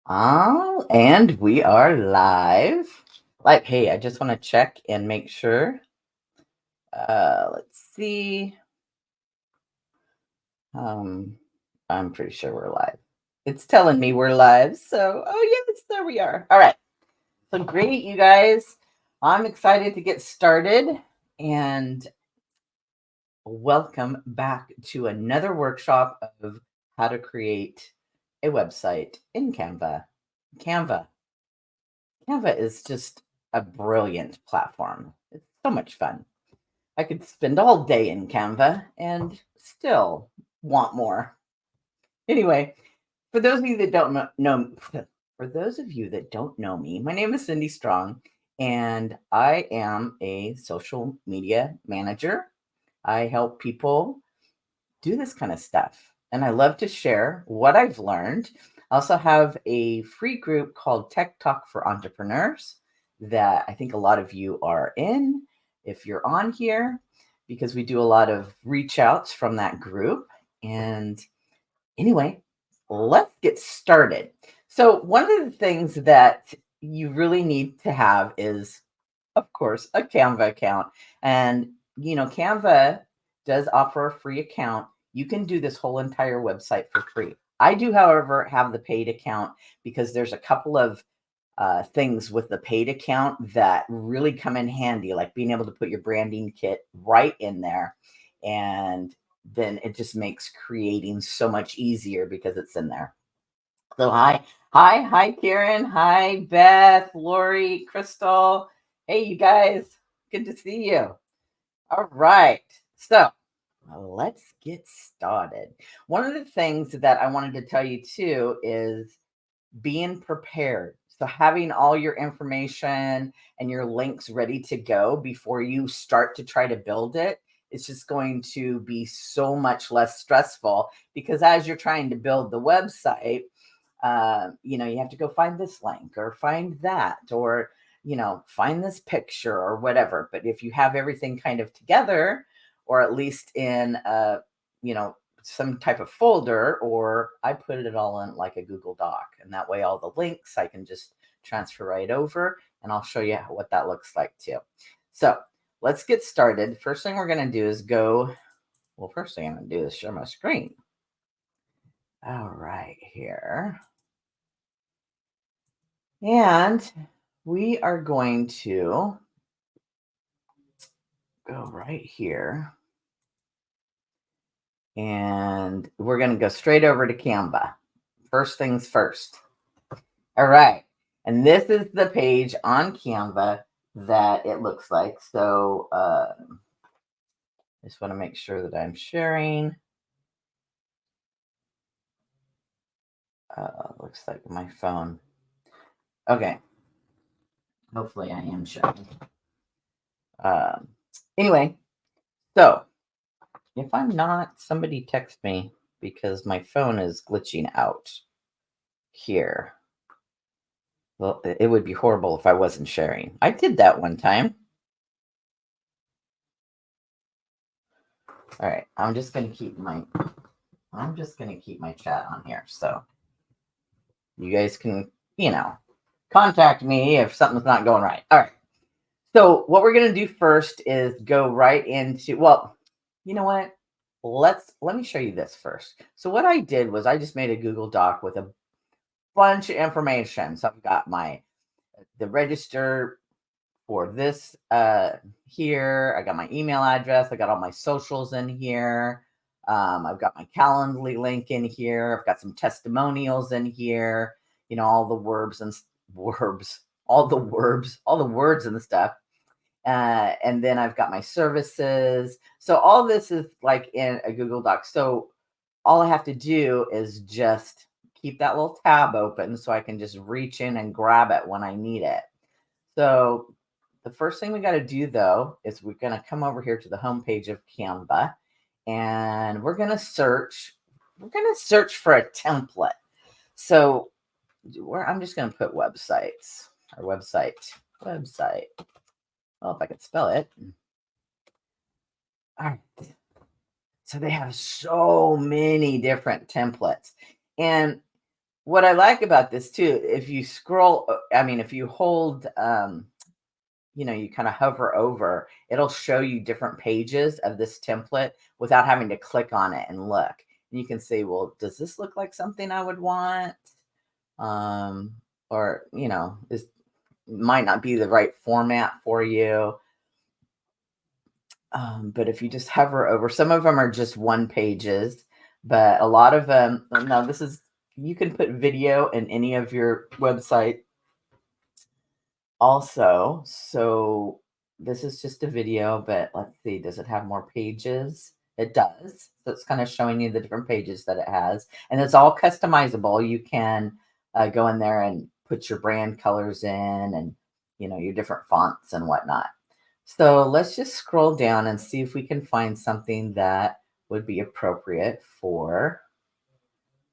And we are live. Like, hey, I just want to check and make sure. Let's see. Um, I'm pretty sure we're live. It's telling me we're live. So, oh yes, there we are. All right. So great, you guys. I'm excited to get started and welcome back to another workshop of how to create a website in Canva. Canva. Canva is just a brilliant platform. It's so much fun. I could spend all day in Canva and still want more. Anyway, for those of you that don't know for those of you that don't know me, my name is Cindy Strong, and I am a social media manager. I help people do this kind of stuff. And I love to share what I've learned. I also have a free group called Tech Talk for Entrepreneurs that I think a lot of you are in if you're on here, because we do a lot of reach outs from that group. And anyway, let's get started. So, one of the things that you really need to have is, of course, a Canva account. And, Canva does offer a free account. You can do this whole entire website for free. I do, however, have the paid account because there's a couple of things with the paid account that really come in handy, like being able to put your branding kit right in there. And then it just makes creating so much easier because it's in there. So hi, Karen. Hi, Beth, Lori, Crystal. Hey, you guys. Good to see you. All right. So let's get started. One of the things that I wanted to tell you too is being prepared. So having all your information and your links ready to go before you start to try to build it, it's just going to be so much less stressful because as you're trying to build the website, you have to go find this link or find that or, find this picture or whatever. But if you have everything kind of together, or at least in, you know, some type of folder, or I put it all in like a Google Doc. And that way, all the links I can just transfer right over. And I'll show you what that looks like too. So let's get started. First thing we're going to do is first thing I'm going to do is share my screen. All right, here. And we are going to go right here. And we're going to go straight over to Canva. First things first. All right. And this is the page on Canva that it looks like. So just want to make sure that I'm sharing. Looks like my phone. Okay. Hopefully I am sharing. Anyway, so if I'm not, somebody text me because my phone is glitching out here. Well, it would be horrible if I wasn't sharing. I did that one time. All right, I'm just gonna keep my chat on here so you guys can, contact me if something's not going right. All right. So what we're gonna do first is go right into, well, you know what? Let me show you this first. So what I did was I just made a Google Doc with a bunch of information. So I've got the register for this here. I got my email address. I got all my socials in here. I've got my Calendly link in here. I've got some testimonials in here. All the verbs and verbs, all the words and stuff. And then I've got my services. So all this is like in a Google Doc. So all I have to do is just keep that little tab open so I can just reach in and grab it when I need it. So the first thing we got to do though is we're going to come over here to the home page of Canva and we're going to search for a template. So I'm just going to put websites or website. Well, if I could spell it. All right. So they have so many different templates. And what I like about this too, if you scroll, I mean, if you hold, you kind of hover over, it'll show you different pages of this template without having to click on it and look. And you can say, well, does this look like something I would want? Um, or, this might not be the right format for you. But if you just hover over, some of them are just one pages, but a lot of them, now this is, you can put video in any of your website also. So this is just a video, but let's see, does it have more pages? It does. So it's kind of showing you the different pages that it has, and it's all customizable. You can go in there and put your brand colors in and, your different fonts and whatnot. So let's just scroll down and see if we can find something that would be appropriate for.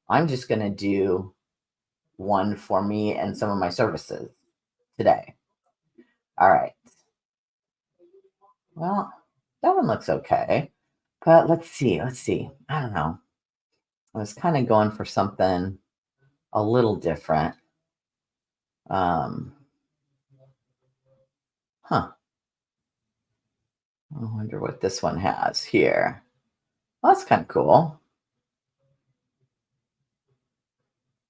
I'm just going to do one for me and some of my services today. All right. Well, that one looks okay. But let's see. Let's see. I don't know. I was kind of going for something a little different. Um, huh. I wonder what this one has here. Well, that's kind of cool.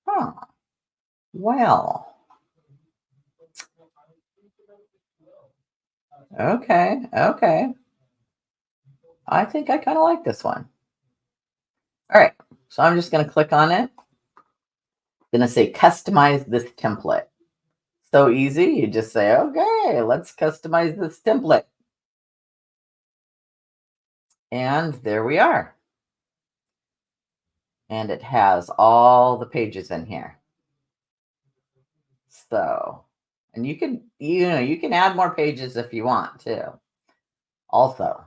Huh. Well, okay. Okay. I think I kind of like this one. All right. So I'm just going to click on it. Going to say customize this template. So easy. You just say, okay, let's customize this template. And there we are. And it has all the pages in here. So, and you can add more pages if you want to. Also,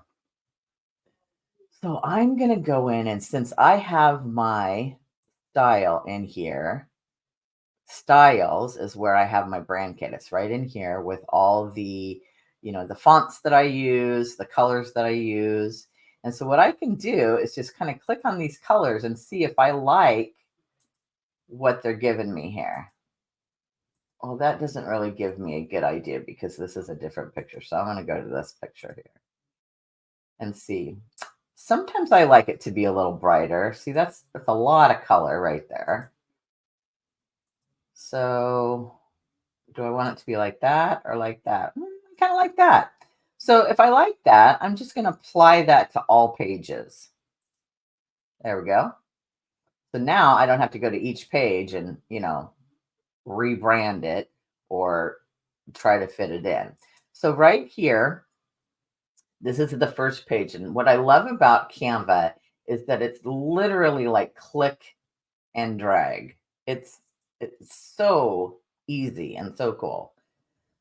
so I'm going to go in, and since I have my style in here, styles is where I have my brand kit. It's right in here with all the fonts that I use, the colors that I use. And so what I can do is just kind of click on these colors and see if I like what they're giving me here. Well, that doesn't really give me a good idea because this is a different picture. So I'm going to go to this picture here and see. Sometimes I like it to be a little brighter. See, that's a lot of color right there. So do I want it to be like that or like that? Kind of like that. So if I like that, I'm just going to apply that to all pages. There we go. So now I don't have to go to each page and, rebrand it or try to fit it in. So right here, this is the first page. And what I love about Canva is that it's literally like click and drag. It's so easy and so cool.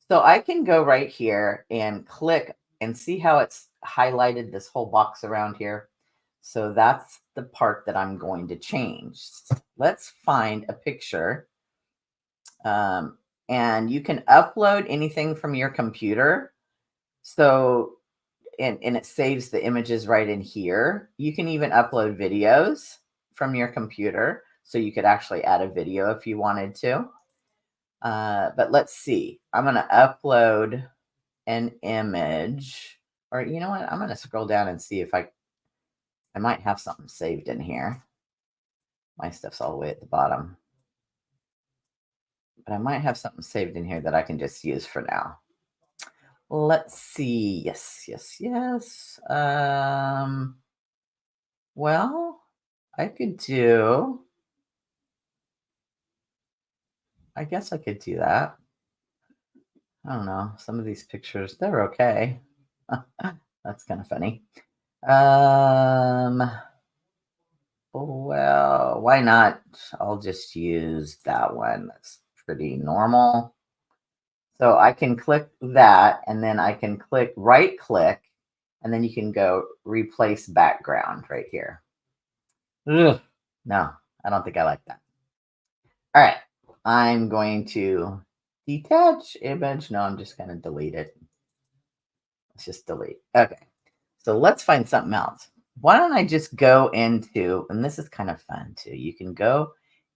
So I can go right here and click and see how it's highlighted this whole box around here. So that's the part that I'm going to change. Let's find a picture. And you can upload anything from your computer. So, and it saves the images right in here. You can even upload videos from your computer. So you could actually add a video if you wanted to. But let's see. I'm going to upload an image, or you know what? I'm going to scroll down and see if I might have something saved in here. My stuff's all the way at the bottom, but I might have something saved in here that I can just use for now. Let's see. Yes, yes, yes. Well, I guess I could do that. I don't know. Some of these pictures, they're okay. That's kind of funny. Well, why not? I'll just use that one. That's pretty normal. So I can click that, and then I can right click, and then you can go replace background right here. Ugh. No, I don't think I like that. All right. I'm going to detach image. No, I'm just going to delete it. Let's just delete. Okay. So let's find something else. Why don't I just go into, and this is kind of fun too. You can go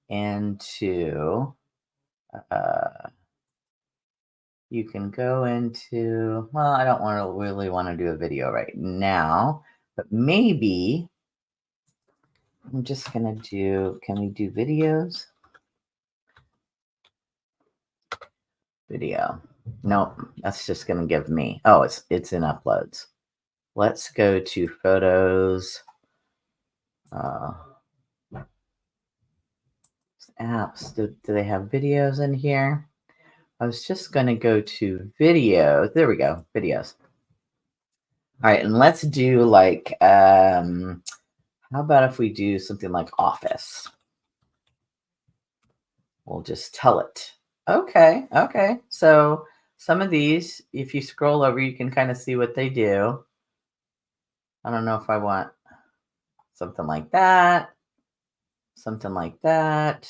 into, you can go into, well, I don't really want to do a video right now, but maybe I'm just going to do, can we do videos? Video. Nope, that's just going to give me, oh, it's in uploads. Let's go to photos, apps. Do they have videos in here? I was just going to go to videos. There we go, videos. All right, and let's do like, how about if we do something like office? We'll just tell it. Okay, okay. So some of these, if you scroll over, you can kind of see what they do. I don't know if I want something like that, something like that.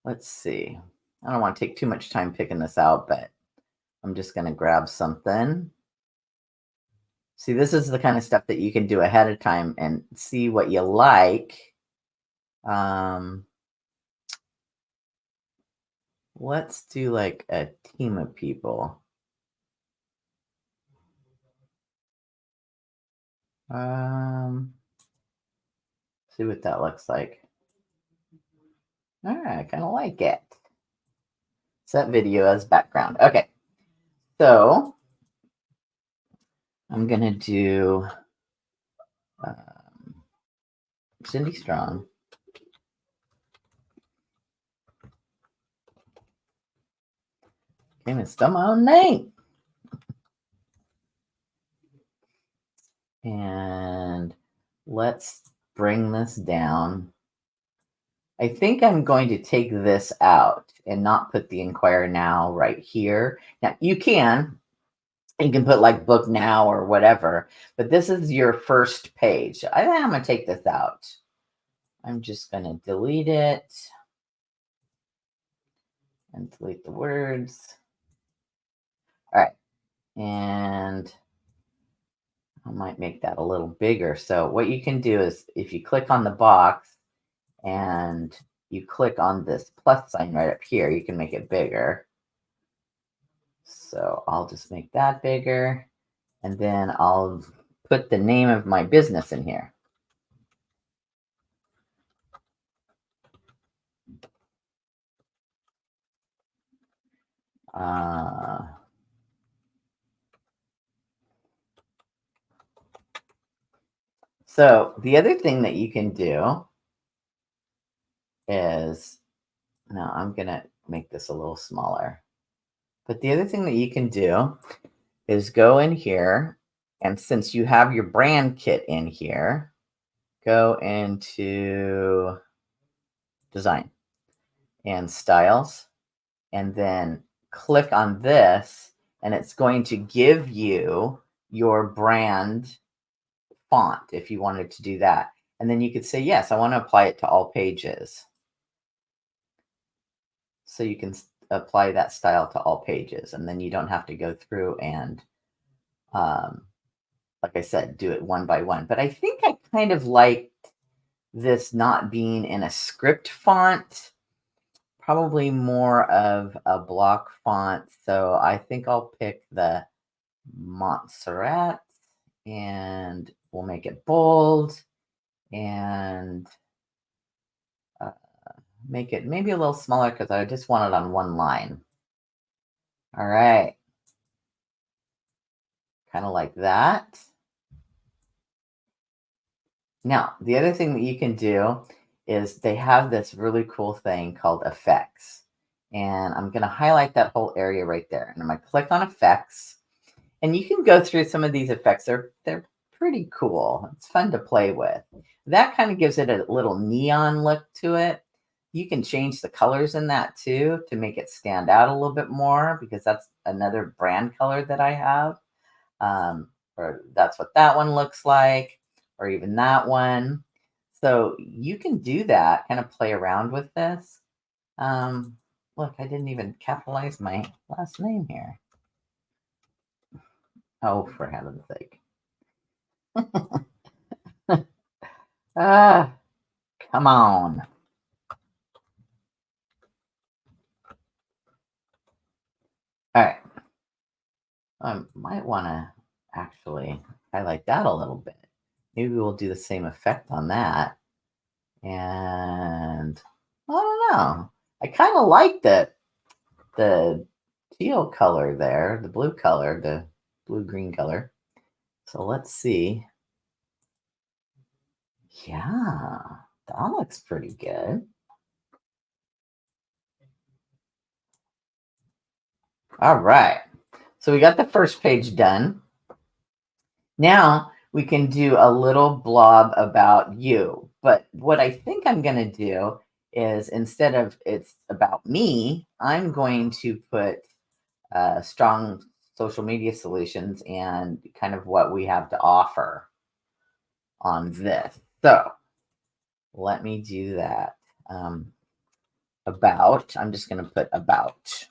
Let's see. I don't want to take too much time picking this out, but I'm just going to grab something. See, this is the kind of stuff that you can do ahead of time and see what you like. Let's do like a team of people. See what that looks like. All right, I kind of like it. Set video as background. Okay, so I'm gonna do Cindy Strong. Can't even spell my own name. And let's bring this down. I think I'm going to take this out and not put the inquire now right here. Now you can put like book now or whatever, but this is your first page. I think I'm going to take this out. I'm just going to delete it and delete the words. All right. And I might make that a little bigger. So what you can do is if you click on the box and you click on this plus sign right up here, you can make it bigger. So I'll just make that bigger. And then I'll put the name of my business in here. So the other thing that you can do is, now I'm going to make this a little smaller. But the other thing that you can do is go in here, and since you have your brand kit in here, go into design and styles, and then click on this, and it's going to give you your brand font if you wanted to do that. And then you could say, yes, I want to apply it to all pages. So you can apply that style to all pages, and then you don't have to go through and, like I said, do it one by one. But I think I kind of liked this not being in a script font, probably more of a block font. So I think I'll pick the Montserrat, and we'll make it bold and make it maybe a little smaller because I just want it on one line. All right. Kind of like that. Now, the other thing that you can do is they have this really cool thing called effects. And I'm going to highlight that whole area right there. And I'm going to click on effects. And you can go through some of these effects. They're pretty cool. It's fun to play with. That kind of gives it a little neon look to it. You can change the colors in that too to make it stand out a little bit more, because that's another brand color that I have. Or that's what that one looks like, or even that one. So you can do that, kind of play around with this. Look, I didn't even capitalize my last name here. Oh, for heaven's sake. Ah, come on. All right. I might want to actually highlight that a little bit. Maybe we'll do the same effect on that. And I don't know. I kind of like the teal color there, the blue color, the blue green color. So let's see. Yeah, that looks pretty good. All right. So we got the first page done. Now we can do a little blob about you. But what I think I'm going to do is instead of it's about me, I'm going to put strong social media solutions and kind of what we have to offer on this. So let me do that. About, I'm just going to put about.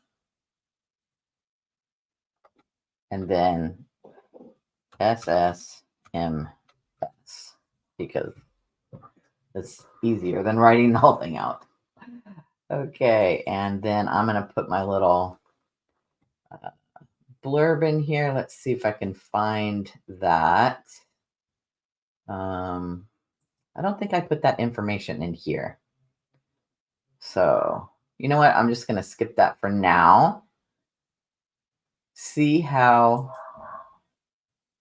And then SSMS because it's easier than writing the whole thing out. Okay, and then I'm going to put my little blurb in here. Let's see if I can find that. I don't think I put that information in here. So, you know what? I'm just going to skip that for now. See how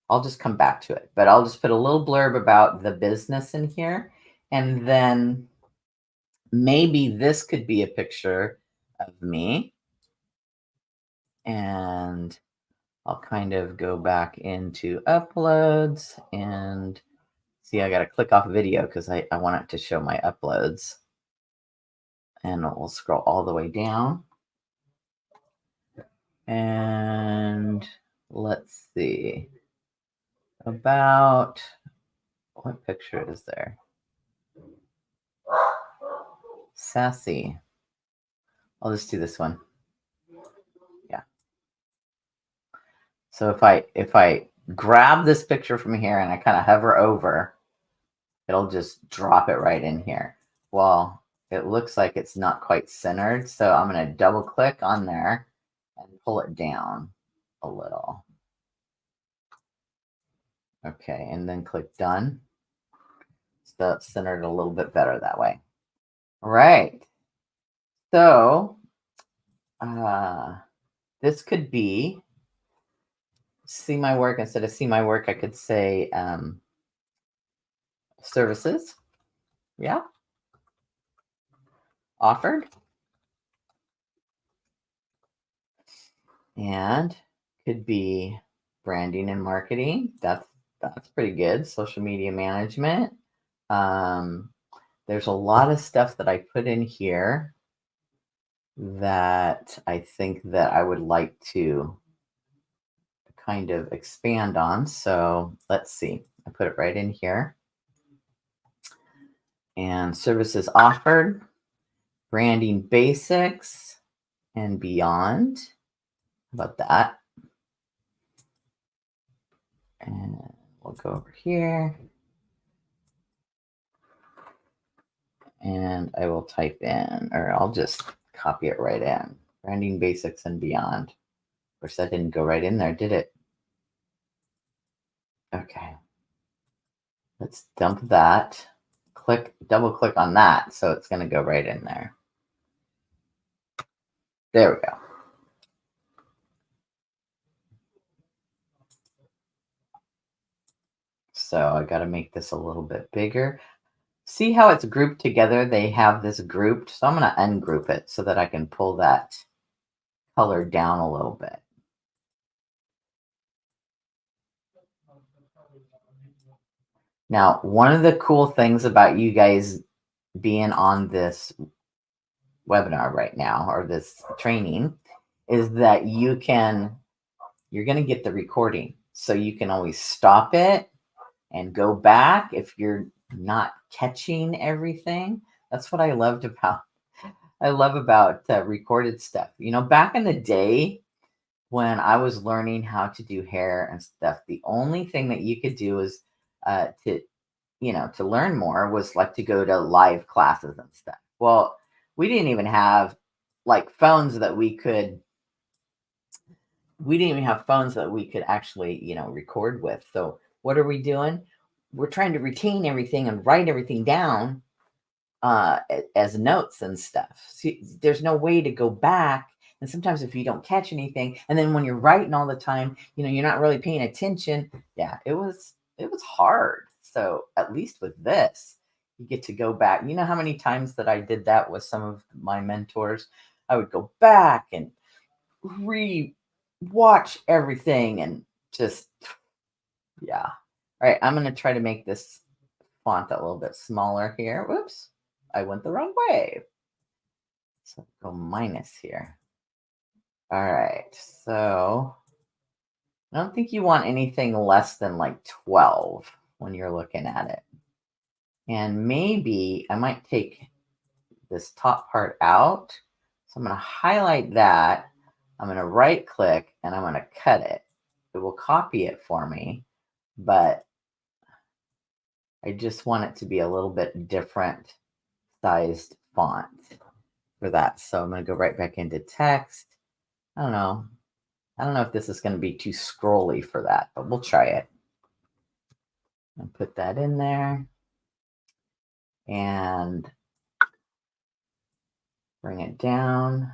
I'll just come back to it, but I'll just put a little blurb about the business in here. And then maybe this could be a picture of me. And I'll kind of go back into uploads and see, I got to click off video because I want it to show my uploads. And we'll scroll all the way down. And let's see. About what picture is there? Sassy. I'll just do this one. Yeah. So if I grab this picture from here and I kind of hover over, it'll just drop it right in here. Well, it looks like it's not quite centered, so I'm going to double click on there and pull it down a little. Okay, and then click done. So it's centered a little bit better that way. All right. So this could be see my work. Instead of see my work, I could say services. Yeah. Offered. And could be branding and marketing. That's pretty good. Social media management. There's a lot of stuff that I put in here that I think that I would like to kind of expand on. So let's see. I put it right in here. And services offered, branding basics and beyond. How about that? And we'll go over here. And I will type in, or I'll just copy it right in. Branding basics and beyond. Of course, that didn't go right in there, did it? Okay. Let's dump that. Double click on that, so it's going to go right in there. There we go. So I got to make this a little bit bigger. See how it's grouped together? They have this grouped. So I'm going to ungroup it so that I can pull that color down a little bit. Now, one of the cool things about you guys being on this webinar right now or this training is that you're going to get the recording. So you can always stop it and go back if you're not catching everything. That's what I love about recorded stuff. You know, back in the day when I was learning how to do hair and stuff, the only thing that you could do is to learn more was like to go to live classes and stuff. Well, we didn't even have like phones that we could we didn't even have phones that we could actually, record with. So what are we doing? We're trying to retain everything and write everything down as notes and stuff. See, there's no way to go back. And sometimes if you don't catch anything, and then when you're writing all the time, you're not really paying attention. Yeah, it was hard. So at least with this, you get to go back. You know how many times that I did that with some of my mentors? I would go back and re-watch everything and just, yeah. All right, I'm gonna try to make this font a little bit smaller here. Whoops, I went the wrong way. So go minus here. All right, so I don't think you want anything less than like 12 when you're looking at it. And maybe I might take this top part out. So I'm going to highlight that. I'm going to right click and I'm going to cut it. It will copy it for me, but I just want it to be a little bit different sized font for that. So I'm going to go right back into text. I don't know. I don't know if this is going to be too scrolly for that, but we'll try it. And put that in there and bring it down.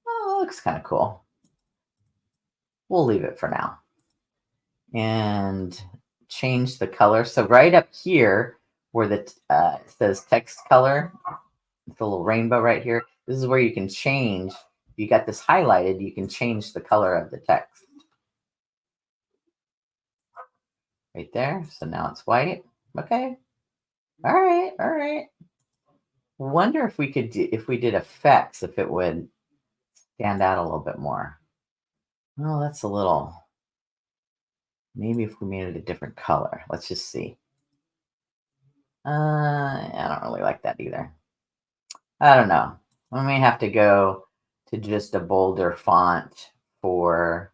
Oh, it looks kind of cool. We'll leave it for now. And change the color. So right up here where the it says text color, it's a little rainbow right here. This is where you can change. You got this highlighted, you can change the color of the text. Right there. So now it's white. Okay. All right. All right. Wonder if we could do, if we did effects, if it would stand out a little bit more. Oh, that's a little, maybe if we made it a different color. Let's just see. I don't really like that either. I don't know. We may have to go to just a bolder font for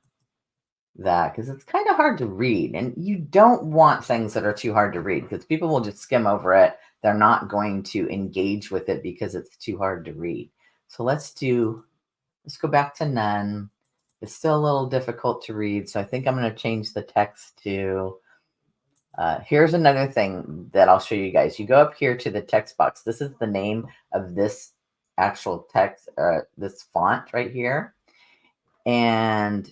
that because it's kind of hard to read. And you don't want things that are too hard to read because people will just skim over it. They're not going to engage with it because it's too hard to read. So let's go back to none. It's still a little difficult to read. So I think I'm going to change the text to, here's another thing that I'll show you guys. You go up here to the text box. This is the name of this actual text, this font right here. And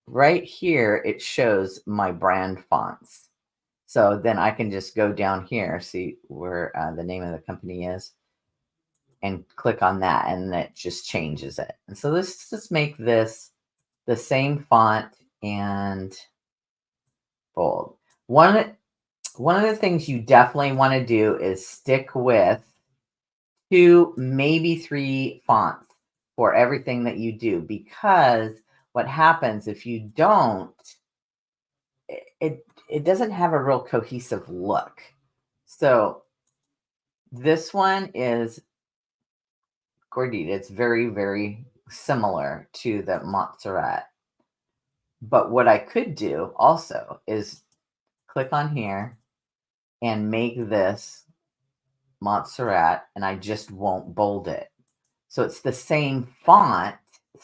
right here, it shows my brand fonts. So then I can just go down here, see where the name of the company is, and click on that, and it just changes it. And so let's just make this the same font and bold. One of the things you definitely want to do is stick with 2, maybe 3 fonts for everything that you do, because what happens if you don't, it doesn't have a real cohesive look. So this one is Gordita. It's very, very similar to the Montserrat. But what I could do also is click on here and make this Montserrat, and I just won't bold it. So it's the same font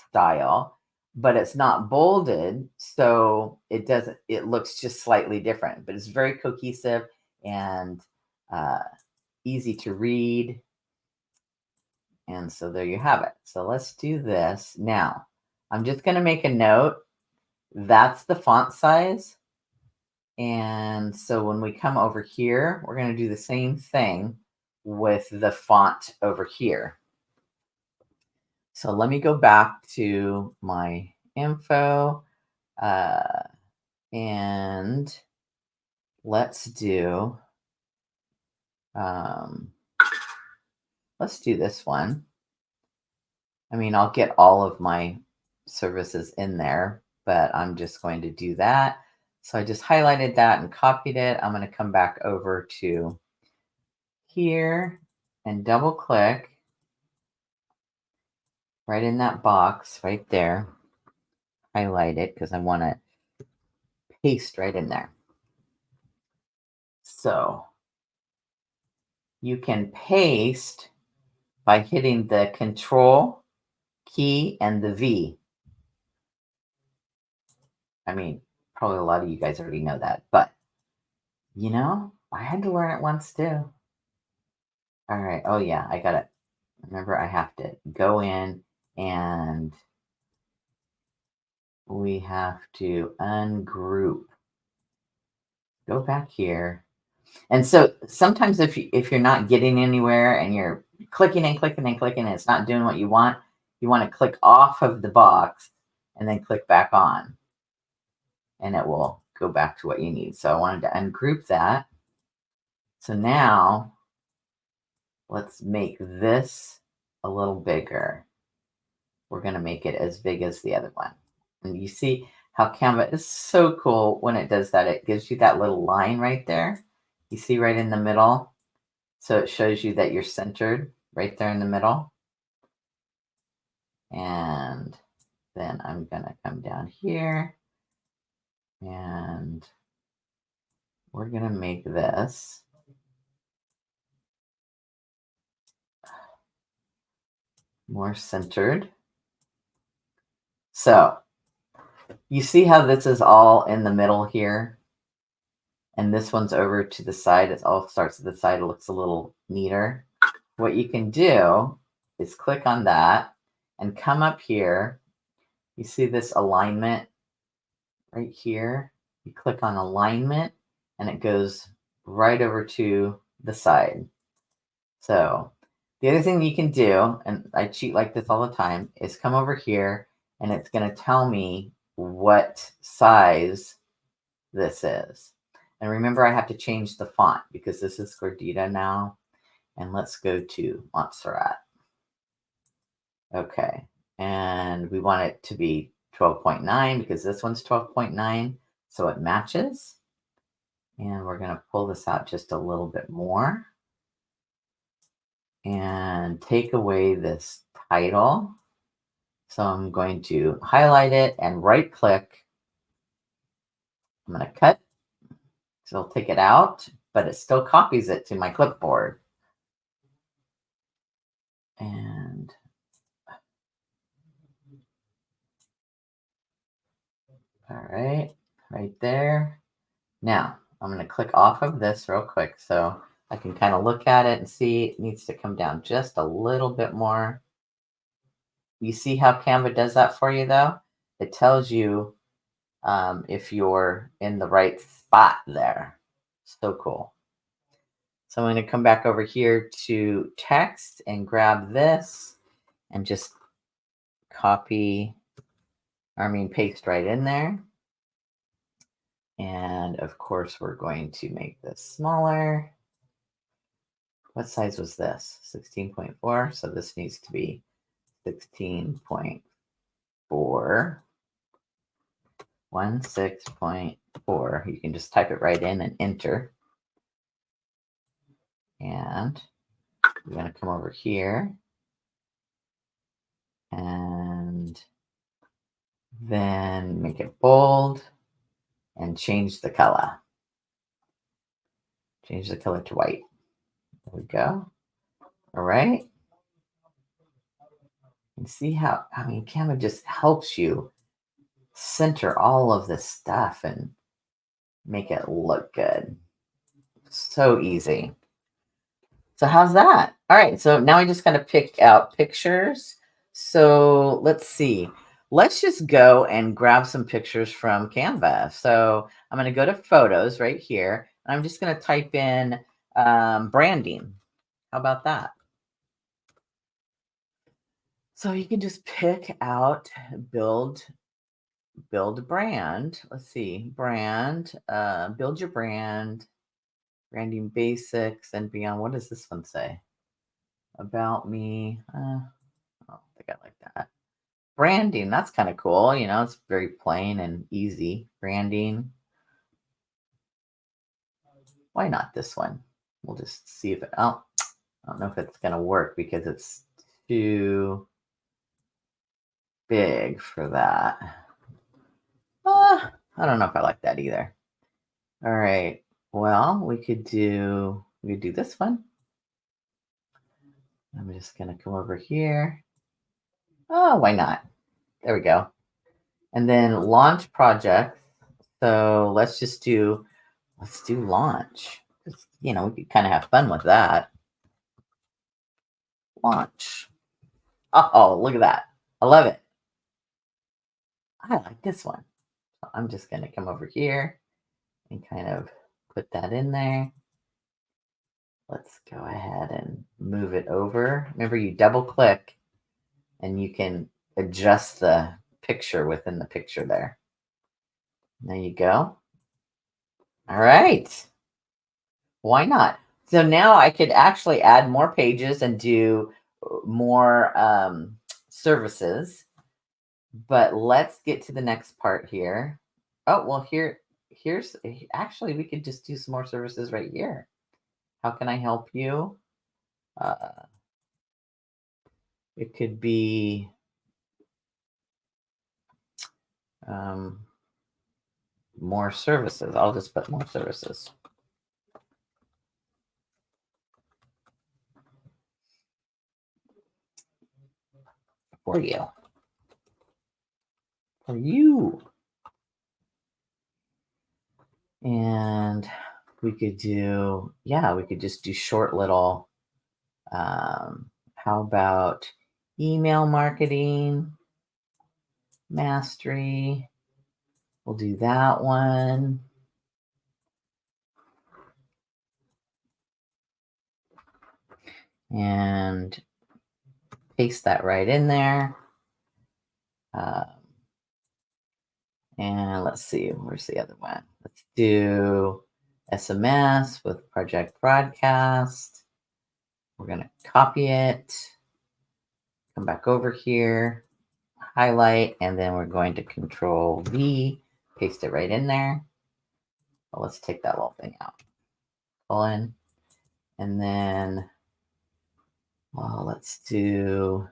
style, but it's not bolded. So it looks just slightly different, but it's very cohesive and easy to read. And so there you have it. So let's do this. Now, I'm just going to make a note. That's the font size. And so when we come over here, we're going to do the same thing with the font over here. So let me go back to my info and let's do this one. I mean, I'll get all of my services in there, but I'm just going to do that. So I just highlighted that and copied it. I'm going to come back over to here and double click right in that box right there. Highlight it because I want to paste right in there. So you can paste by hitting the Control key and the V. I mean, probably a lot of you guys already know that, but I had to learn it once too. All right. Oh yeah, I got it. Remember, I have to go in and we have to ungroup. Go back here. And so sometimes if you're not getting anywhere and you're clicking and clicking and clicking and it's not doing what you want to click off of the box and then click back on and it will go back to what you need. So I wanted to ungroup that. So now let's make this a little bigger. We're going to make it as big as the other one. And you see how Canva is so cool when it does that. It gives you that little line right there. You see right in the middle. So it shows you that you're centered right there in the middle. And then I'm going to come down here and we're going to make this more centered. So you see how this is all in the middle here? And this one's over to the side. It all starts at the side. It looks a little neater. What you can do is click on that and come up here. You see this alignment right here? You click on alignment and it goes right over to the side. So the other thing you can do, and I cheat like this all the time, is come over here and it's going to tell me what size this is. And remember, I have to change the font because this is Gordita now. And let's go to Montserrat. Okay. And we want it to be 12.9 because this one's 12.9. So it matches. And we're going to pull this out just a little bit more. And take away this title. So I'm going to highlight it and right click. I'm going to cut. So I'll take it out, but it still copies it to my clipboard. And all right there. Now I'm going to click off of this real quick so I can kind of look at it and see it needs to come down just a little bit more. You see how Canva does that for you though? It tells you if you're in the right spot there. So cool. So I'm going to come back over here to text and grab this and just paste right in there. And of course, we're going to make this smaller. What size was this? 16.4. So this needs to be 16.4. 16.4. You can just type it right in and enter. And we're going to come over here. And then make it bold and change the color. Change the color to white. There we go. All right. And see how, Canva just helps you center all of this stuff and make it look good. So easy. So how's that? All right. So now I just got to pick out pictures. So let's see. Let's just go and grab some pictures from Canva. So I'm going to go to photos right here. And I'm just going to type in branding. How about that? So you can just pick out build a brand. Let's see, brand, build your brand, branding basics and beyond. What does this one say? About me. I don't think I like that. Branding, that's kind of cool. It's very plain and easy. Branding. Why not this one? We'll just see if I don't know if it's going to work because it's too big for that. I don't know if I like that either. All right. Well, we could do this one. I'm just going to come over here. Oh, why not? There we go. And then launch projects. So let's do launch. We could kind of have fun with that. Launch. Oh, look at that. I love it. I like this one. So I'm just going to come over here and kind of put that in there. Let's go ahead and move it over. Remember, you double click and you can adjust the picture within the picture there. There you go. All right. Why not? So now I could actually add more pages and do more services. But let's get to the next part here. Oh, well, here's actually, we could just do some more services right here. How can I help you? Uh, it could be um, more services. I'll just put more services for you. For you. And we could we could just do short little, how about email marketing mastery? We'll do that one. And paste that right in there. And let's see, where's the other one? Let's do SMS with Project Broadcast. We're going to copy it, come back over here, highlight, and then we're going to Control V, paste it right in there. Well, let's take that little thing out. Pull in. And then, well, let's do,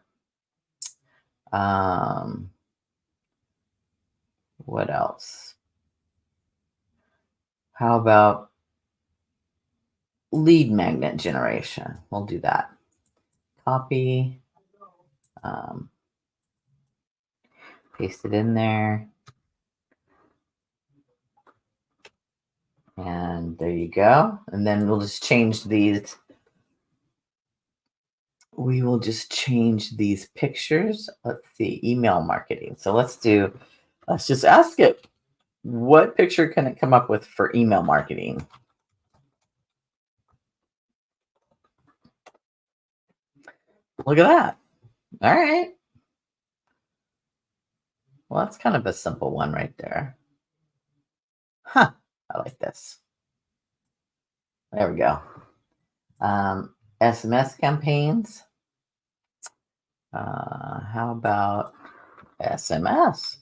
what else? How about lead magnet generation? We'll do that. Copy, paste it in there. And there you go. And then we'll just change these. We will just change these pictures. Let's see, email marketing. So let's just ask it, what picture can it come up with for email marketing? Look at that. All right. Well, that's kind of a simple one right there. Huh. I like this. There we go. SMS campaigns. How about SMS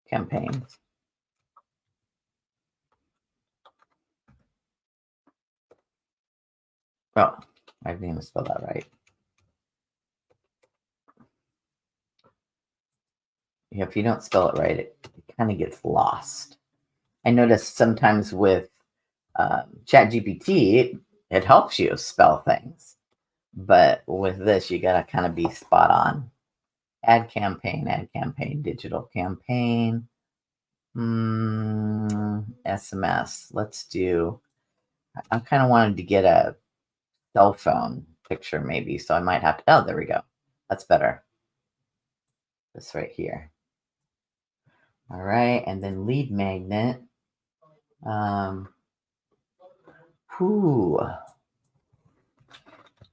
campaigns? Oh, I didn't even spell that right. If you don't spell it right, it kind of gets lost. I notice sometimes with ChatGPT, it helps you spell things. But with this, you got to kind of be spot on. Ad campaign, digital campaign, SMS. Let's do, I kind of wanted to get a cell phone picture maybe, so I might have to, oh, there we go. That's better. This right here. All right, and then lead magnet.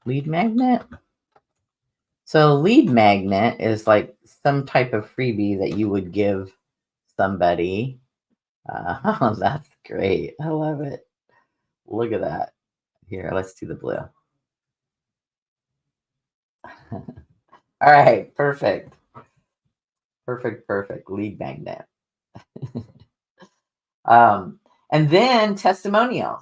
Lead magnet. So lead magnet is like some type of freebie that you would give somebody. Oh, that's great. I love it. Look at that. Here, let's do the blue. All right, perfect. Perfect. Lead magnet. And then testimonials.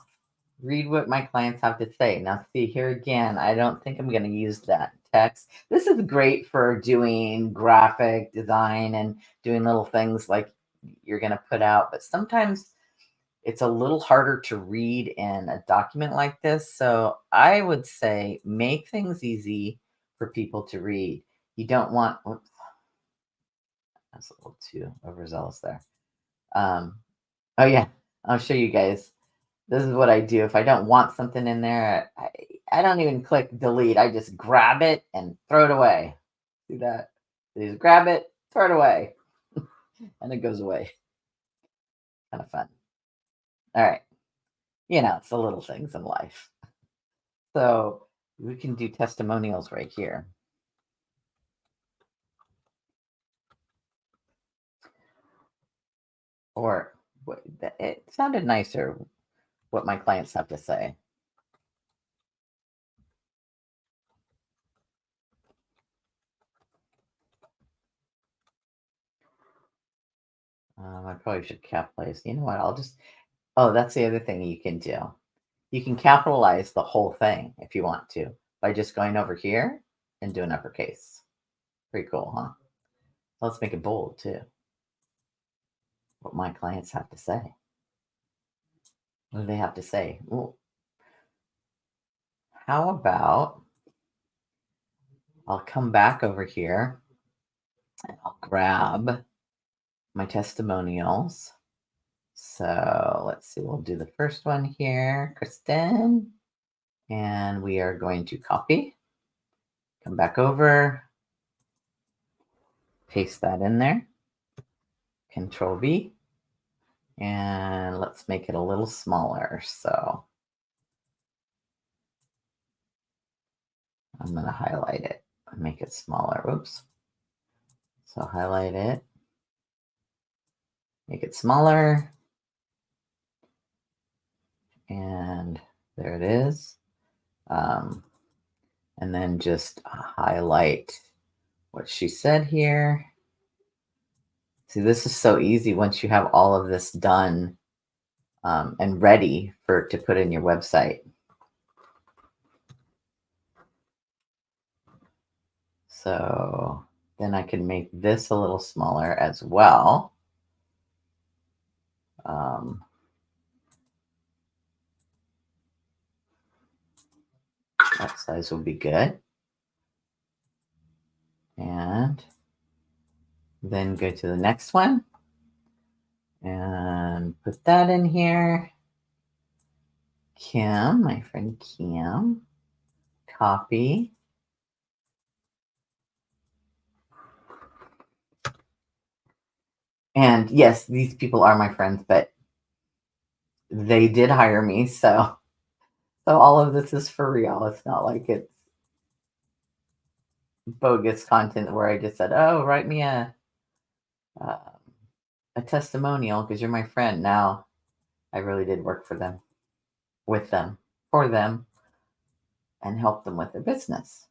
Read what my clients have to say. Now, see here again, I don't think I'm going to use that text. This is great for doing graphic design and doing little things like you're going to put out, but sometimes it's a little harder to read in a document like this. So I would say make things easy for people to read. You don't want, whoops, that's a little too overzealous there. Um, oh yeah, I'll show you guys. This is what I do. If I don't want something in there, I don't even click delete. I just grab it and throw it away. See that? You just grab it, throw it away, and it goes away. Kind of fun. All right. It's the little things in life. So we can do testimonials right here. Or it sounded nicer what my clients have to say. I probably should capitalize. You know what? Oh, that's the other thing you can do. You can capitalize the whole thing if you want to by just going over here and doing uppercase. Pretty cool, huh? Let's make it bold too. What my clients have to say. What do they have to say? Well, how about I'll come back over here and I'll grab my testimonials. So let's see, we'll do the first one here, Kristen. And we are going to copy, come back over, paste that in there, Control V, and let's make it a little smaller. So I'm going to highlight it and make it smaller. Oops. So highlight it, make it smaller, and there it is. And then just highlight what she said here. See, this is so easy once you have all of this done and ready to put in your website. So then I can make this a little smaller as well. That size will be good. And then go to the next one and put that in here. Kim, my friend Kim, copy. And yes, these people are my friends, but they did hire me. So all of this is for real. It's not like it's bogus content where I just said, oh, write me uh, a testimonial because you're my friend. Now I really did work for them, with them, for them, and help them with their business.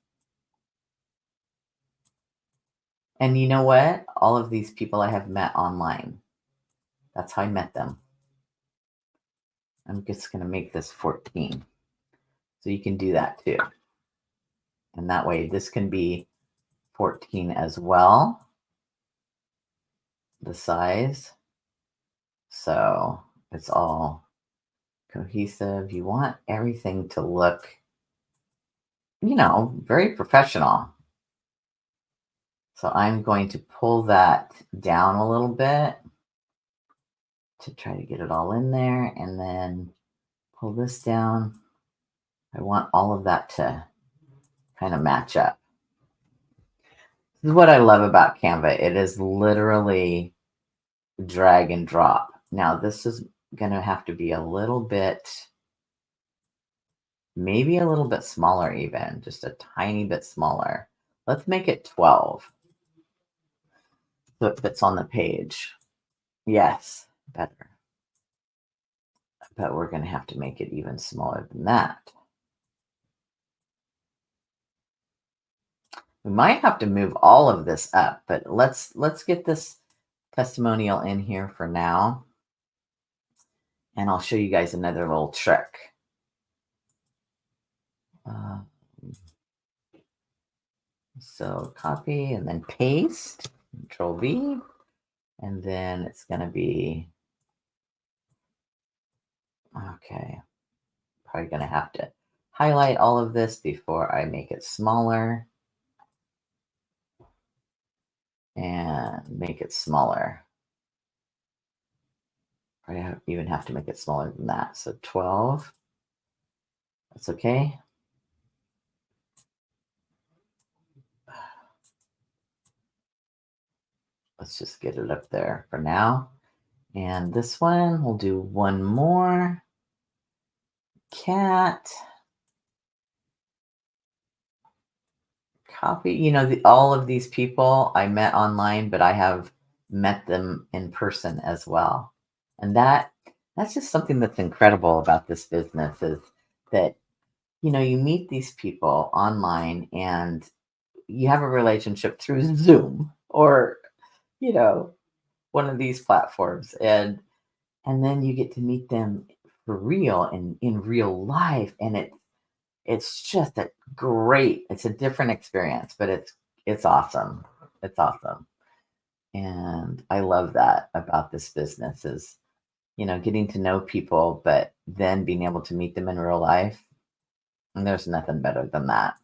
And you know what? All of these people I have met online. That's how I met them. I'm just going to make this 14. So you can do that too. And that way this can be 14 as well. The size. So it's all cohesive. You want everything to look, very professional. So I'm going to pull that down a little bit to try to get it all in there and then pull this down. I want all of that to kind of match up. This is what I love about Canva. It is literally drag and drop. Now this is going to have to be a little bit, maybe a little bit smaller even, just a tiny bit smaller. Let's make it 12 so it fits on the page. Yes, better. But we're going to have to make it even smaller than that. We might have to move all of this up, but let's get this testimonial in here for now. And I'll show you guys another little trick. So copy and then paste, Control V, and then it's going to be, okay, probably going to have to highlight all of this before I make it smaller and make it smaller. even have to make it smaller than that. So 12. That's okay. Let's just get it up there for now. And this one, we'll do one more. Cat. Copy. All of these people I met online, but I have met them in person as well. And that's just something that's incredible about this business is that, you meet these people online and you have a relationship through Zoom or, you know, one of these platforms. And then you get to meet them for real and in real life. And it's just it's a different experience, but it's awesome. It's awesome. And I love that about this business is, getting to know people, but then being able to meet them in real life. And there's nothing better than that.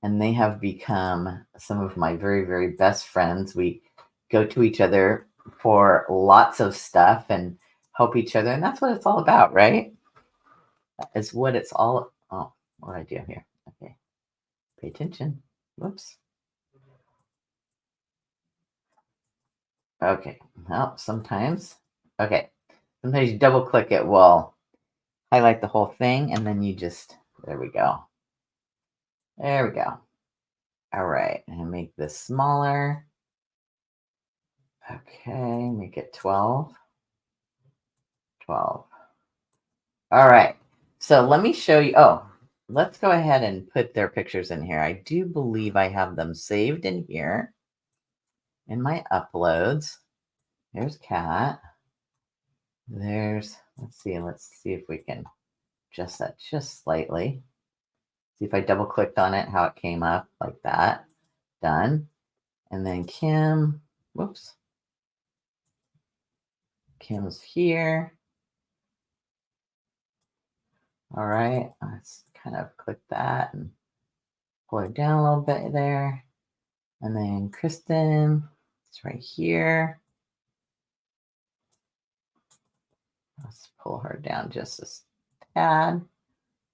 And they have become some of my very, very best friends. We go to each other for lots of stuff and help each other. And that's what it's all about, right? That is what it's all. Oh, what did I do here? Okay. Pay attention. Whoops. Okay. Well, sometimes. Okay. Sometimes you double click it will highlight the whole thing and then there we go. There we go. All right. And make this smaller. Okay. Make it 12. 12. All right. So let me show you. Oh, let's go ahead and put their pictures in here. I do believe I have them saved in here in my uploads. There's Cat. Let's see if we can adjust that just slightly. See if I double clicked on it, how it came up like that. Done. And then Kim, whoops. Kim's here. All right, let's kind of click that and pull it down a little bit there. And then Kristen, it's right here. Let's pull her down just a tad,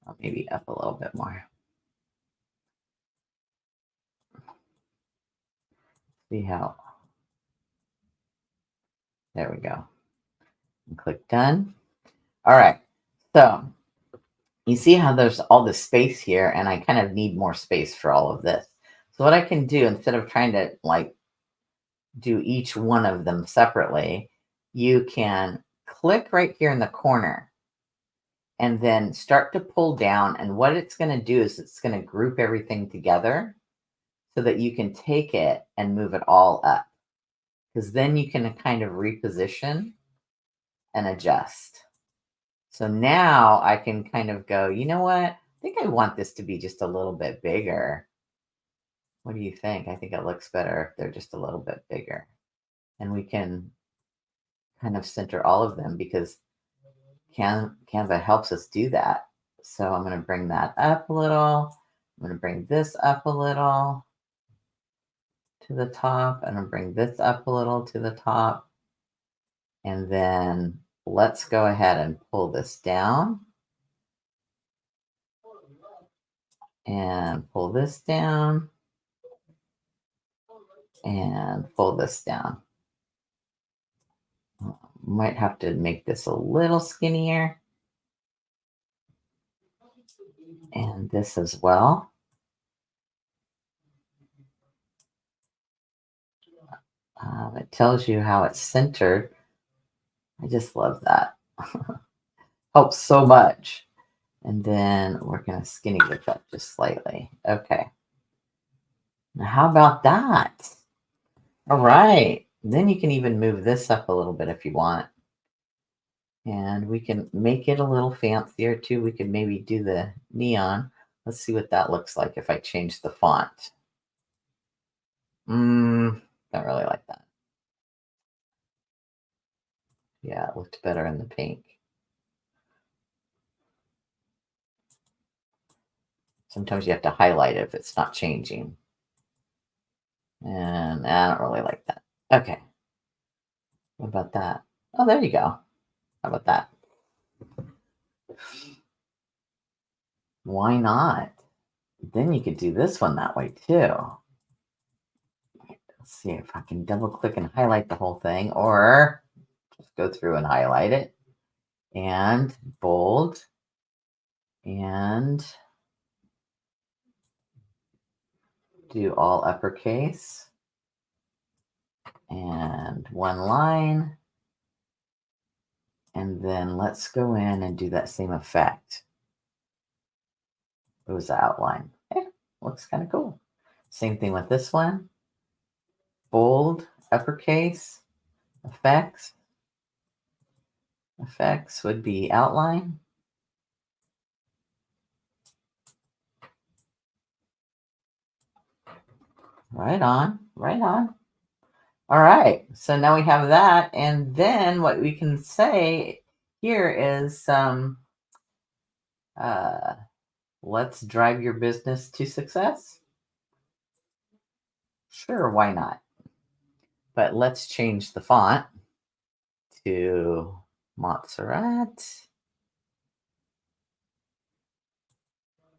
or maybe up a little bit more. See how, there we go. And click done. All right, so you see how there's all this space here, and I kind of need more space for all of this. So what I can do, instead of trying to do each one of them separately, you can click right here in the corner and then start to pull down. And what it's going to do is it's going to group everything together so that you can take it and move it all up. Because then you can kind of reposition and adjust. So now I can kind of go, you know what? I think I want this to be just a little bit bigger. What do you think? I think it looks better if they're just a little bit bigger. And we can kind of center all of them because Canva helps us do that. So I'm going to bring that up a little. I'm going to bring this up a little to the top. And I'm going to bring this up a little to the top. And then let's go ahead and pull this down. And pull this down. And pull this down. Might have to make this a little skinnier. And this as well. It tells you how it's centered. I just love that. Helps so much. And then we're going to skinny this up just slightly. Okay. Now, how about that? All right. Then you can even move this up a little bit if you want. And we can make it a little fancier too. We could maybe do the neon. Let's see what that looks like if I change the font. Don't really like that. Yeah, it looked better in the pink. Sometimes you have to highlight it if it's not changing. And I don't really like that. Okay. What about that? Oh, there you go. How about that? Why not? Then you could do this one that way too. Let's see if I can double click and highlight the whole thing, or just go through and highlight it and bold and do all uppercase and one line. And then let's go in and do that same effect. It was the outline. Looks kind of cool. Same thing with this one. Bold, uppercase, effects. Effects would be outline. Right on, right on. All right, so now we have that. And then what we can say here is uh, let's drive your business to success. Sure, why not? But let's change the font to Montserrat.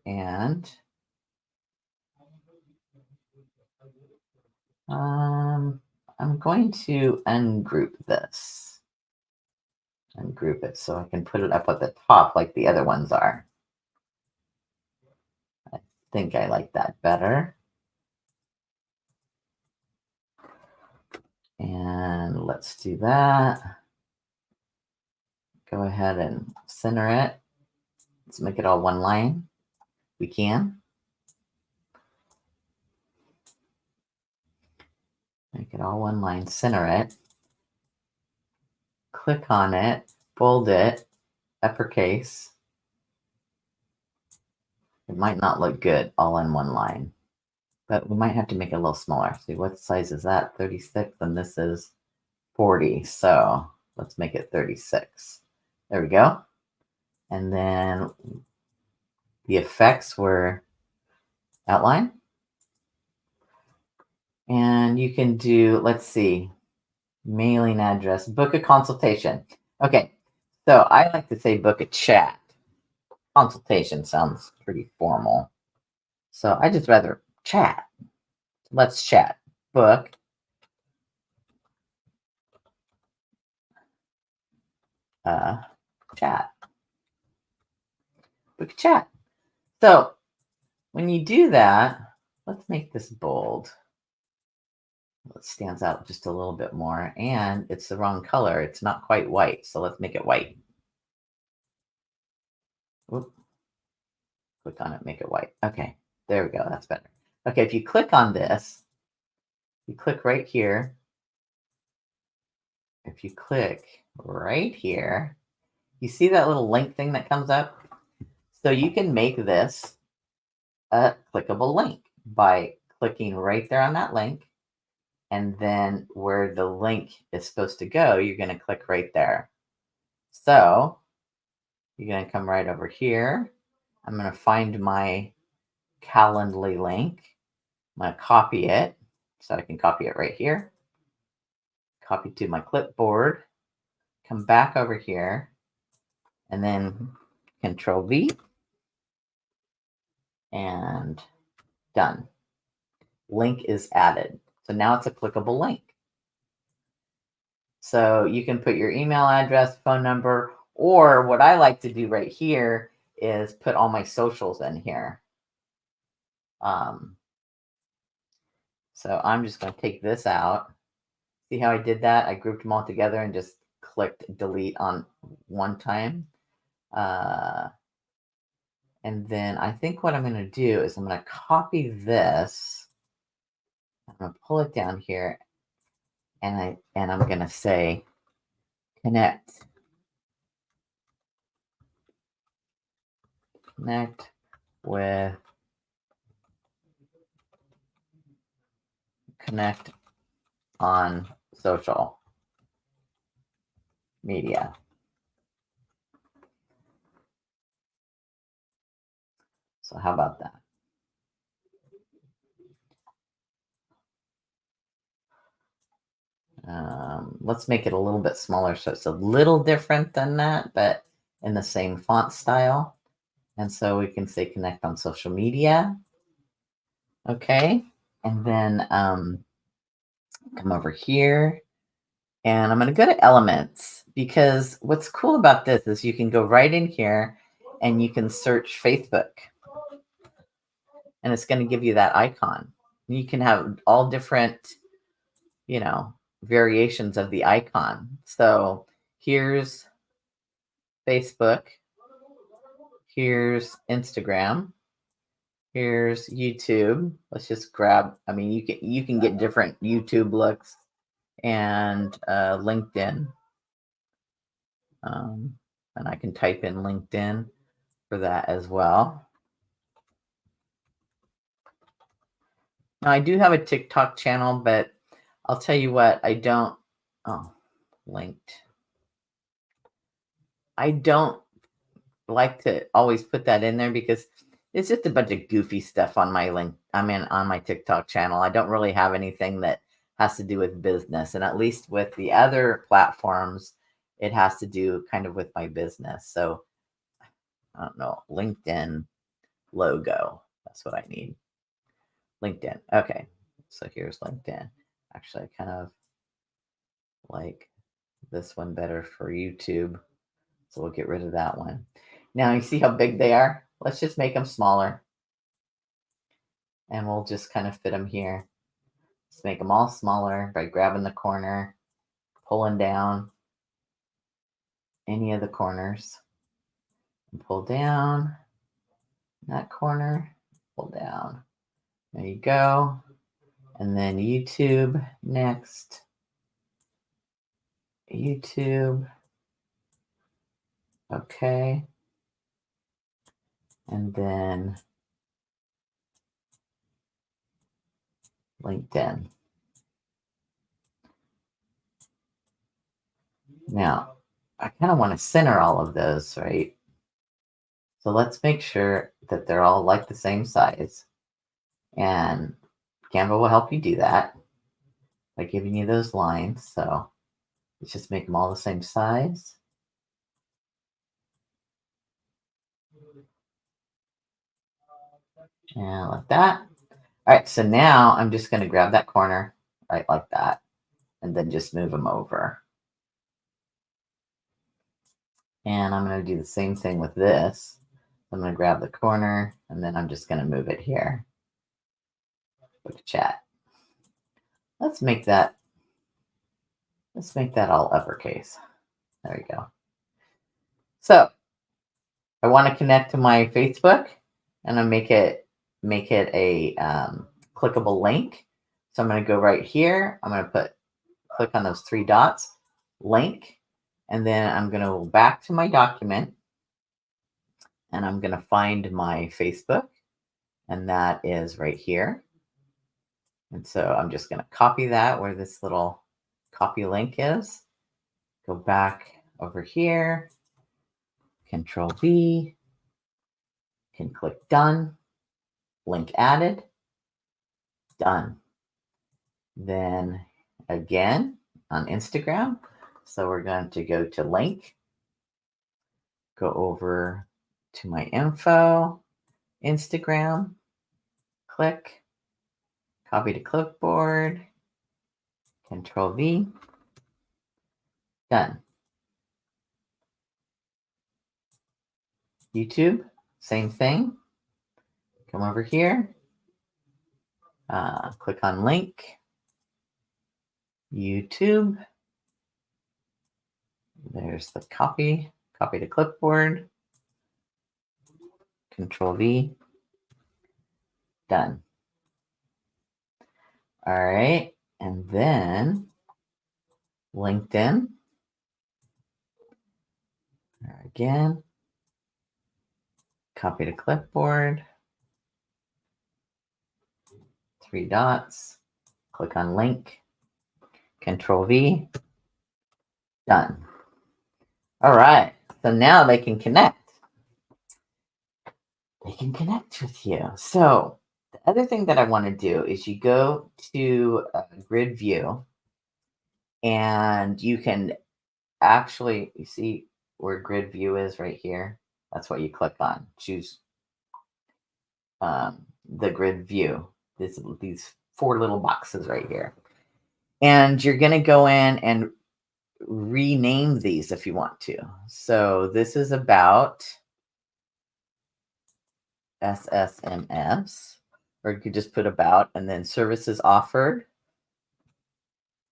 And I'm going to ungroup this. Ungroup it so I can put it up at the top like the other ones are. I think I like that better. And let's do that. Go ahead and center it. Let's make it all one line. We can. Make it all one line, center it. Click on it, bold it, uppercase. It might not look good all in one line, but we might have to make it a little smaller. See, what size is that? 36, and this is 40. So let's make it 36. There we go. And then the effects were outline. And you can do, let's see, mailing address, book a consultation. Okay, so I like to say book a chat. Consultation sounds pretty formal. So I just rather chat. Let's chat. Book chat. Book a chat. So when you do that, let's make this bold. It stands out just a little bit more, and it's the wrong color. It's not quite white, so let's make it white. Oop. Click on it, make it white. Okay, there we go. That's better. Okay, if you click on this, you click right here. If you click right here, you see that little link thing that comes up? So you can make this a clickable link by clicking right there on that link. And then where the link is supposed to go, you're going to click right there. So you're going to come right over here. I'm going to find my Calendly link. I'm going to copy it so I can copy it right here. Copy to my clipboard. Come back over here and then Control V and done. Link is added. So now it's a clickable link. So you can put your email address, phone number, or what I like to do right here is put all my socials in here. So I'm just going to take this out. See how I did that? I grouped them all together and just clicked delete on one time. And then I think what I'm going to do is I'm going to copy this. I'm going to pull it down here, and I'm going to say connect with connect on social media. So how about that? Let's make it a little bit smaller so it's a little different than that, but in the same font style. And so we can say connect on social media. Okay. And then come over here and I'm going to go to elements because what's cool about this is you can go right in here and you can search Facebook and it's going to give you that icon. You can have all different, variations of the icon. So here's Facebook, here's Instagram, here's YouTube. Let's just grab, I mean, you can get different YouTube looks and LinkedIn. And I can type in LinkedIn for that as well. Now I do have a TikTok channel, but I'll tell you what, I don't, linked. I don't like to always put that in there because it's just a bunch of goofy stuff on my on my TikTok channel. I don't really have anything that has to do with business. And at least with the other platforms, it has to do kind of with my business. So I don't know, LinkedIn logo. That's what I need. LinkedIn. Okay. So here's LinkedIn. Actually, I kind of like this one better for YouTube. So we'll get rid of that one. Now you see how big they are? Let's just make them smaller. And we'll just kind of fit them here. Let's make them all smaller by grabbing the corner, pulling down any of the corners. And pull down that corner, pull down. There you go. And then YouTube next. YouTube. Okay. And then LinkedIn. Now, I kind of want to center all of those, right? So let's make sure that they're all like the same size. And Canva will help you do that by giving you those lines. So let's just make them all the same size. And like that. All right, so now I'm just going to grab that corner, right, like that, and then just move them over. And I'm going to do the same thing with this. I'm going to grab the corner, and then I'm just going to move it here. Quick chat. Let's make that all uppercase. There we go. So I want to connect to my Facebook, and I make it a clickable link. So I'm going to go right here. I'm going to click on those 3 dots, link, and then I'm going to go back to my document, and I'm going to find my Facebook, and that is right here. And so I'm just going to copy that where this little copy link is. Go back over here, Control V, can click done, link added, done. Then again on Instagram. So we're going to go to link, go over to my info, Instagram, click, copy to clipboard, Control V, done. YouTube, same thing. Come over here, click on link, YouTube. There's the copy to clipboard, Control V, done. All right, and then LinkedIn. Again, copy to clipboard, 3 dots, click on link, Control V, done. All right, so now they can connect. They can connect with you. So the other thing that I want to do is you go to grid view And you can actually, you see where grid view is right here? That's what you click on. Choose the grid view. These four little boxes right here. And you're going to go in and rename these if you want to. So this is about SSMS, or you could just put about, and then services offered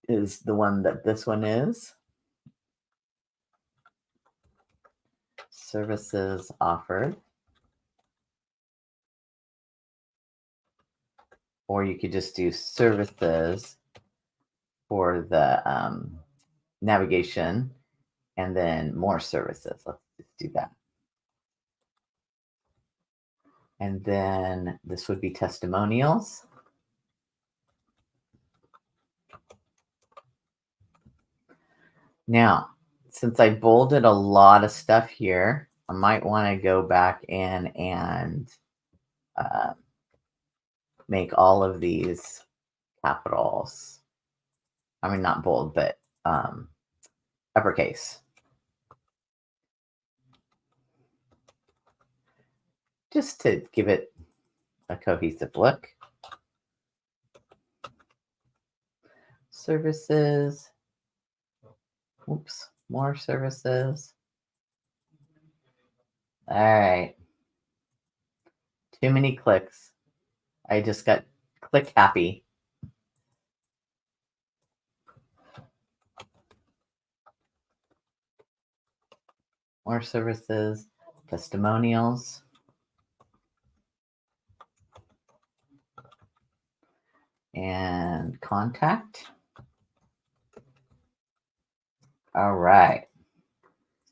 is the one that this one is. Services offered. Or you could just do services for the navigation and then more services. Let's just do that. And then this would be testimonials. Now, since I bolded a lot of stuff here, I might want to go back in and make all of these capitals. I mean, not bold, but uppercase. Just to give it a cohesive look. Services. Oops, more services. All right. Too many clicks. I just got click happy. More services, testimonials. And contact. All right.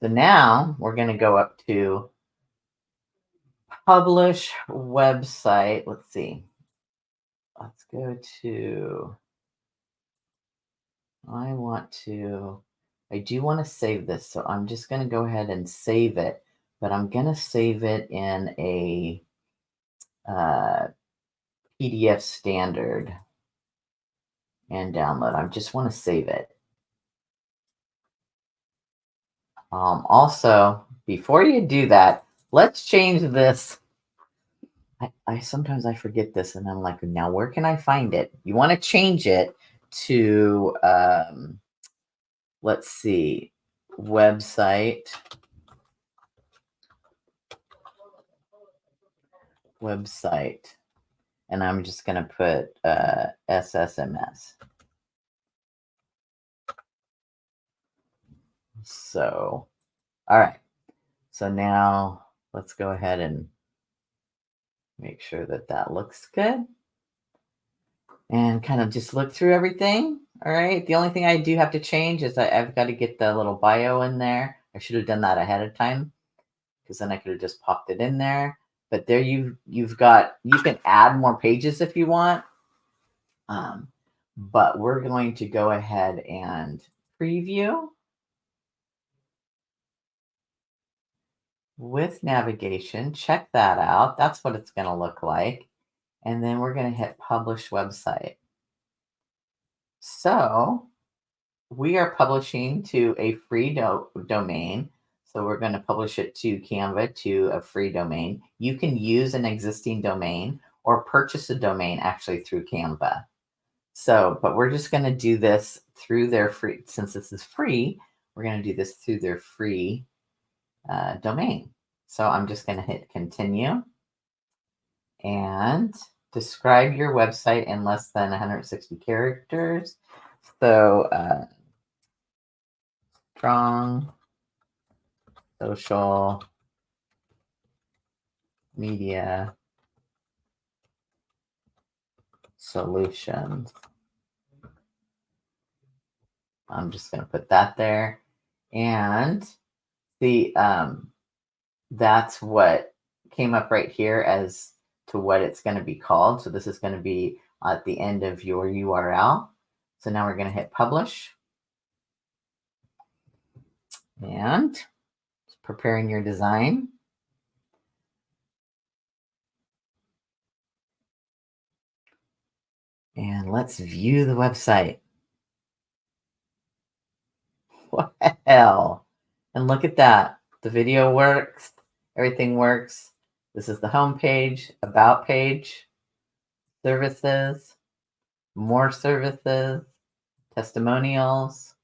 So now we're going to go up to publish website. Let's see. Let's go to, I do want to save this. So I'm just going to go ahead and save it, but I'm going to save it in a PDF standard and download. I just want to save it. Also, before you do that, let's change this. I sometimes I forget this, and I'm like, now where can I find it? You want to change it to, let's see, website, and I'm just going to put SSMS. So, all right. So now let's go ahead and make sure that that looks good. And kind of just look through everything. All right. The only thing I do have to change is I've got to get the little bio in there. I should have done that ahead of time because then I could have just popped it in there. But there you've got, you can add more pages if you want. But we're going to go ahead and preview with navigation. Check that out. That's what it's going to look like. And then we're going to hit publish website. So we are publishing to a free domain. So we're going to publish it to Canva to a free domain. You can use an existing domain or purchase a domain actually through Canva. So, but we're just going to do this through their free, since this is free, we're going to do this through their free domain. So I'm just going to hit continue and describe your website in less than 160 characters. So strong social media solutions. I'm just going to put that there. And the that's what came up right here as to what it's going to be called. So this is going to be at the end of your URL. So now we're going to hit publish. And preparing your design. And let's view the website. Well, and look at that. The video works, everything works. This is the home page, about page, services, more services, testimonials,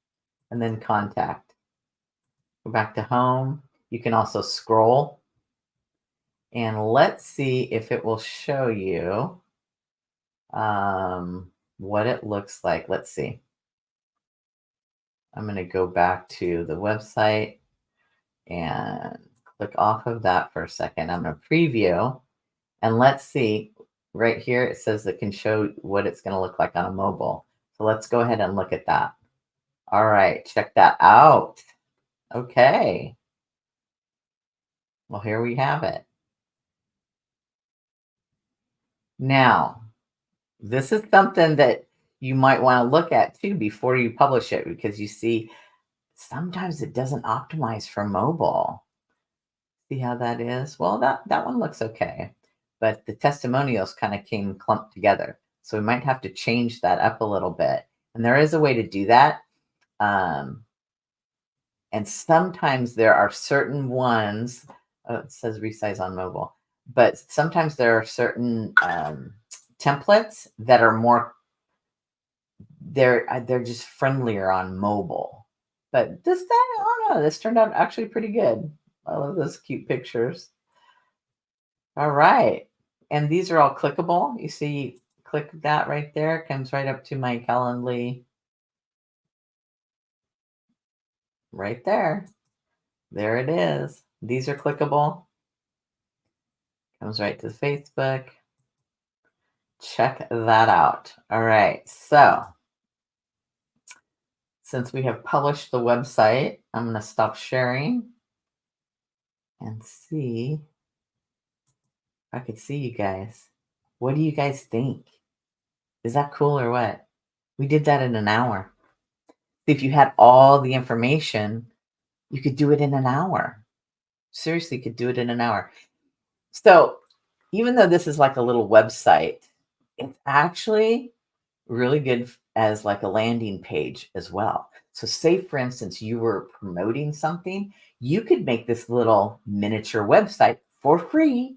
and then contact. Go back to home. You can also scroll and let's see if it will show you what it looks like. Let's see. I'm going to go back to the website and click off of that for a second. I'm going to preview and let's see. Right here, it says it can show what it's going to look like on a mobile. So let's go ahead and look at that. All right, check that out. Okay. Well, here we have it. Now, this is something that you might want to look at too before you publish it because you see sometimes it doesn't optimize for mobile. See how that is? Well, that one looks okay, but the testimonials kind of came clumped together. So we might have to change that up a little bit. And there is a way to do that. And sometimes there are certain ones, it says resize on mobile, but sometimes there are certain templates that are more, they're just friendlier on mobile. But this time, I don't know, this turned out actually pretty good. I love those cute pictures. All right. And these are all clickable. You see, click that right there. It comes right up to my Calendly right there. There it is. These are clickable. Comes right to Facebook. Check that out. All right. So since we have published the website, I'm going to stop sharing and see if I could see you guys. What do you guys think? Is that cool or what? We did that in an hour. If you had all the information, you could do it in an hour. Seriously, you could do it in an hour. So even though this is like a little website, it's actually really good as like a landing page as well. So say for instance, you were promoting something, you could make this little miniature website for free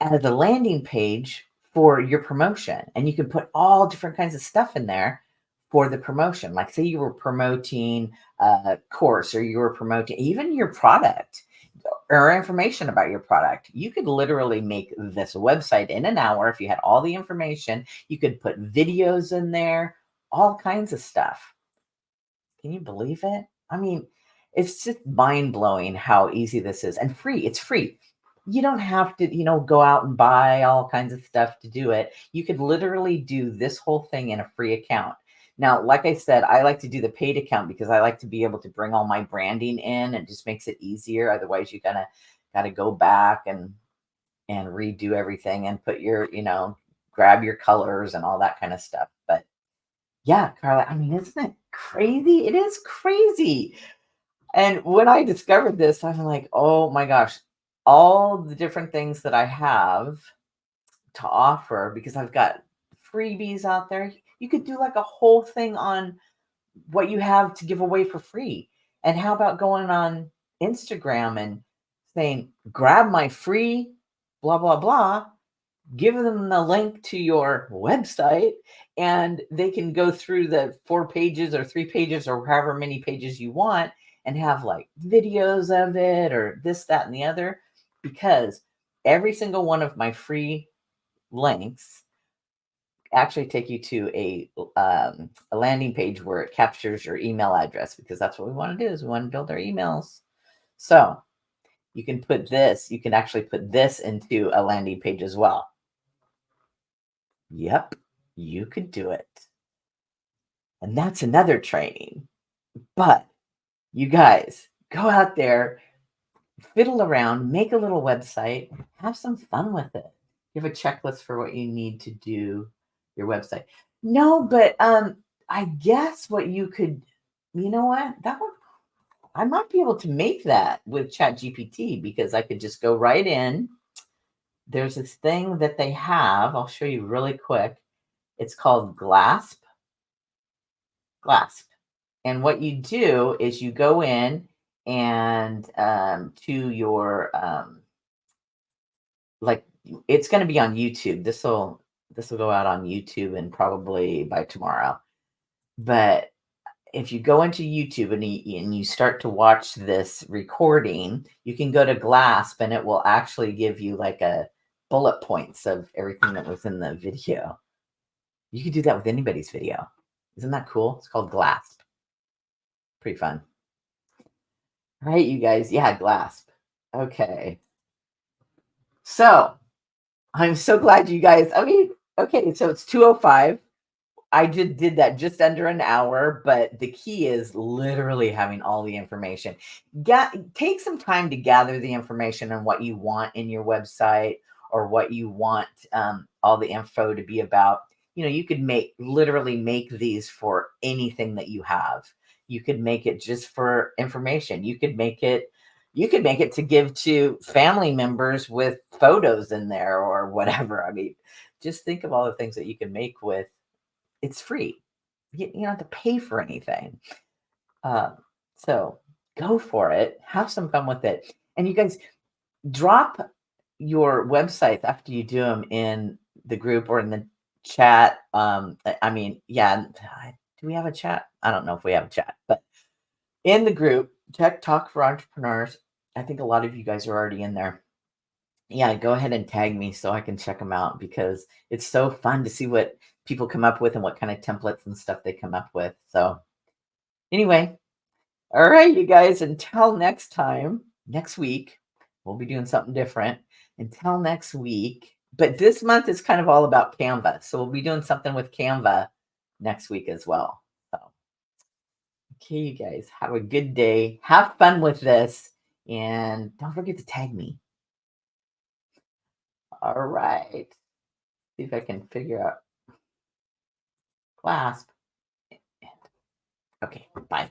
as a landing page for your promotion. And you can put all different kinds of stuff in there for the promotion. Like say you were promoting a course or you were promoting even your product or information about your product. You could literally make this website in an hour if you had all the information. You could put videos in there, all kinds of stuff. Can you believe it? I mean, it's just mind blowing how easy this is and free. It's free. You don't have to, go out and buy all kinds of stuff to do it. You could literally do this whole thing in a free account. Now, like I said, I like to do the paid account because I like to be able to bring all my branding in. It just makes it easier. Otherwise, you gotta go back and redo everything and put your, grab your colors and all that kind of stuff. But yeah, Carla, I mean, isn't it crazy? It is crazy. And when I discovered this, I'm like, oh my gosh, all the different things that I have to offer because I've got freebies out there. You could do like a whole thing on what you have to give away for free. And how about going on Instagram and saying, grab my free blah, blah, blah, give them the link to your website, and they can go through the 4 pages or 3 pages or however many pages you want and have like videos of it or this, that, and the other. Because every single one of my free links actually take you to a landing page where it captures your email address because that's what we want to do is we want to build our emails. So you can actually put this into a landing page as well. Yep, you could do it. And that's another training. But you guys go out there, fiddle around, make a little website, have some fun with it. You have a checklist for what you need to do your website. No, but I guess what you could, you know what? That one I might be able to make that with ChatGPT because I could just go right in. There's this thing that they have. I'll show you really quick. It's called Glasp. And what you do is you go in and to your like it's going to be on YouTube. This will go out on YouTube and probably by tomorrow. But if you go into YouTube and you start to watch this recording, you can go to Glasp and it will actually give you like a bullet points of everything that was in the video. You could do that with anybody's video. Isn't that cool? It's called Glasp. Pretty fun. Right, you guys? Yeah, Glasp. Okay. So I'm so glad you guys. I mean, okay, so it's 2:05. I did that just under an hour, but the key is literally having all the information. Take some time to gather the information on what you want in your website or what you want all the info to be about. You could literally make these for anything that you have. You could make it just for information. You could make it to give to family members with photos in there or whatever. I mean, just think of all the things that you can make with it's free. You don't have to pay for anything. Uh, so go for it. Have some fun with it. And you guys drop your websites after you do them in the group or in the chat. I mean, yeah. Do we have a chat? I don't know if we have a chat, but in the group, Tech Talk for Entrepreneurs. I think a lot of you guys are already in there. Yeah, go ahead and tag me so I can check them out because it's so fun to see what people come up with and what kind of templates and stuff they come up with. So, anyway, all right, you guys, until next time, next week, we'll be doing something different. Until next week, but this month is kind of all about Canva. So, we'll be doing something with Canva next week as well. So, okay, you guys, have a good day. Have fun with this. And don't forget to tag me. All right. See if I can figure out clasp. Okay, bye.